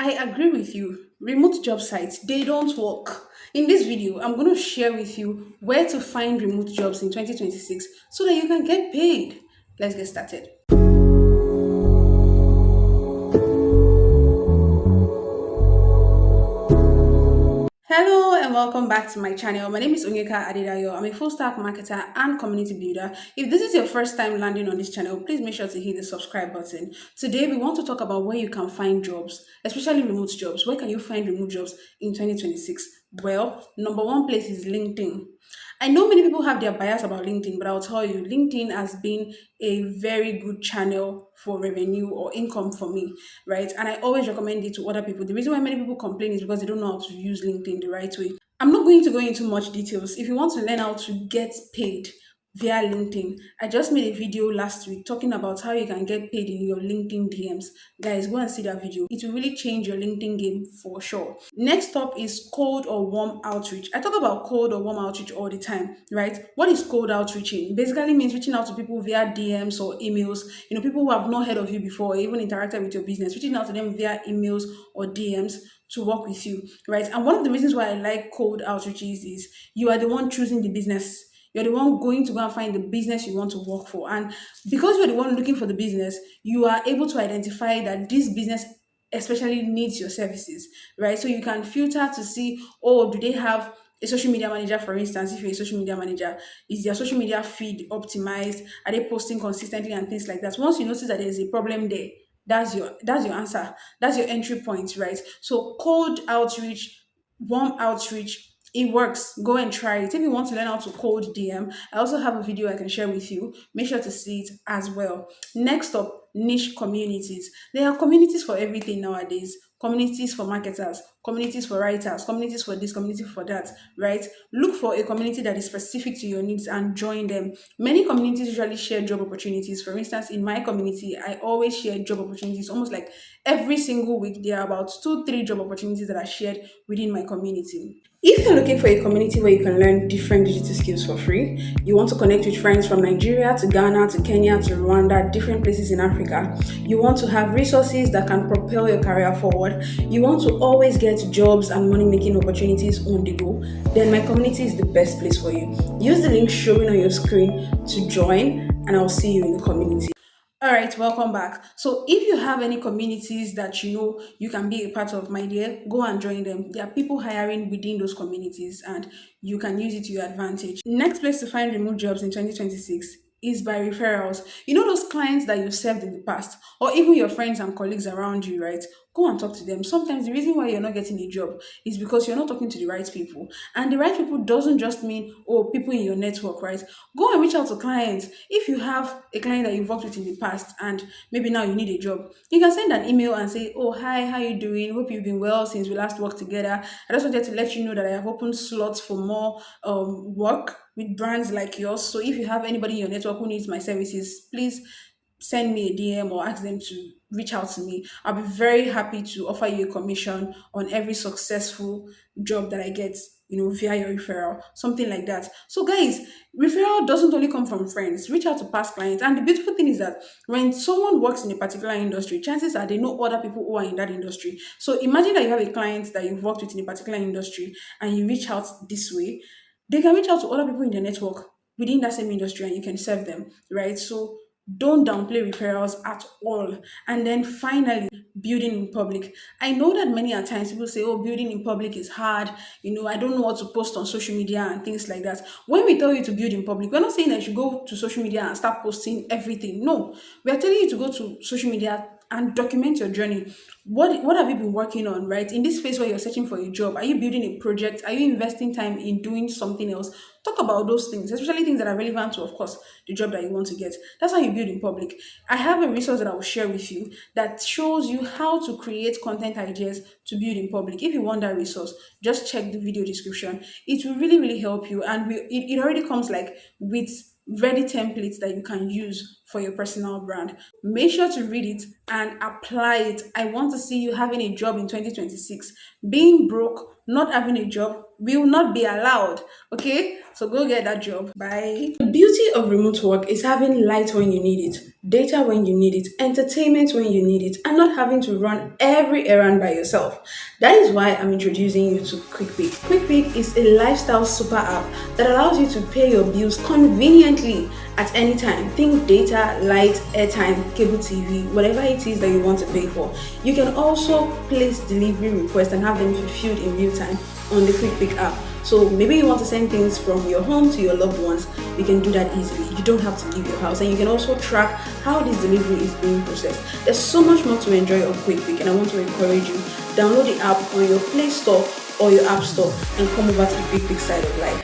I agree with you. Remote job sites, they don't work. In this video, I'm going to share with you where to find remote jobs in 2026 so that you can get paid. Let's get started. Hello and welcome back to my channel. My name is Onyeka Adedayo. I'm a full stack marketer and community builder. If this is your first time landing on this channel, please make sure to hit the subscribe button. Today, we want to talk about where you can find jobs, especially remote jobs. Where can you find remote jobs in 2026? Well, number one place is LinkedIn. I know many people have their bias about LinkedIn, but I'll tell you, LinkedIn has been a very good channel for revenue or income for me, right? And I always recommend it to other people. The reason why many people complain is because they don't know how to use LinkedIn the right way. I'm not going to go into much details. If you want to learn how to get paid via LinkedIn, I just made a video last week talking about how you can get paid in your LinkedIn DMs. Guys, go and see that video. It will really change your LinkedIn game for sure. Next up is cold or warm outreach. I talk about cold or warm outreach all the time, right? What is cold outreaching? Basically means reaching out to people via DMs or emails. People who have not heard of you before or even interacted with your business, reaching out to them via emails or DMs to work with you, right? And one of the reasons why I like cold outreaches is you are the one choosing the business. You're the one going to go and find the business you want to work for. And because you're the one looking for the business, you are able to identify that this business especially needs your services, right? So you can filter to see, oh, do they have a social media manager, for instance? If you're a social media manager, is their social media feed optimized? Are they posting consistently and things like that? Once you notice that there's a problem there, that's your answer. That's your entry point, right? So cold outreach, warm outreach, it works. Go and try it. If you want to learn how to code DM, I also have a video I can share with you. Make sure to see it as well. Next up, niche communities. There are communities for everything nowadays. Communities for marketers, communities for writers, communities for this, community for that, right? Look for a community that is specific to your needs and join them. Many communities usually share job opportunities. For instance, in my community, I always share job opportunities almost like every single week. There are about two, three job opportunities that are shared within my community. If you're looking for a community where you can learn different digital skills for free, you want to connect with friends from Nigeria to Ghana to Kenya to Rwanda, different places in Africa, you want to have resources that can propel your career forward, you want to always get jobs and money making opportunities on the go, then my community is the best place for you. Use the link showing on your screen to join, and I'll see you in the community. All right, welcome back. So, if you have any communities that you know you can be a part of, my dear, go and join them. There are people hiring within those communities, and you can use it to your advantage. Next place to find remote jobs in 2026 is by referrals. Those clients that you've served in the past, or even your friends and colleagues around you, right? Go and talk to them. Sometimes the reason why you're not getting a job is because you're not talking to the right people. And the right people doesn't just mean, oh, people in your network, right? Go and reach out to clients. If you have a client that you've worked with in the past and maybe now you need a job, you can send an email and say, oh, hi, how you doing? Hope you've been well since we last worked together. I just wanted to let you know that I have opened slots for more work with brands like yours. So if you have anybody in your network who needs my services, please send me a DM or ask them to reach out to me. I'll be very happy to offer you a commission on every successful job that I get, via your referral, something like that. So, guys, referral doesn't only come from friends. Reach out to past clients. And the beautiful thing is that when someone works in a particular industry, chances are they know other people who are in that industry. So, imagine that you have a client that you've worked with in a particular industry and you reach out this way, they can reach out to other people in the network within that same industry and you can serve them, right? So don't downplay referrals at all. And then finally, building in public. I know that many a times people say, oh, building in public is hard. I don't know what to post on social media and things like that. When we tell you to build in public, we're not saying that you should go to social media and start posting everything. No, we're telling you to go to social media and document your journey. What have you been working on, right? In this phase where you're searching for a job, are you building a project? Are you investing time in doing something else? Talk about those things, especially things that are relevant to, of course, the job that you want to get. That's how you build in public. I have a resource that I will share with you that shows you how to create content ideas to build in public. If you want that resource, just check the video description. It will really, really help you. And it already comes like with ready templates that you can use for your personal brand. Make sure to read it and apply it. I want to see you having a job in 2026. Being broke, not having a job will not be allowed. Okay? So go get that job. Bye. The beauty of remote work is having light when you need it, data when you need it, entertainment when you need it, and not having to run every errand by yourself. That is why I'm introducing you to Kwikpik. Kwikpik is a lifestyle super app that allows you to pay your bills conveniently at any time. Think data, light, airtime, cable TV, whatever it is that you want to pay for. You can also place delivery requests and have them fulfilled in real time on the Kwikpik app. So maybe you want to send things from your home to your loved ones, you can do that easily. You don't have to leave your house, and you can also track how this delivery is being processed. There's so much more to enjoy on Kwikpik, and I want to encourage you, download the app on your Play Store or your App Store and come over to the Kwikpik side of life.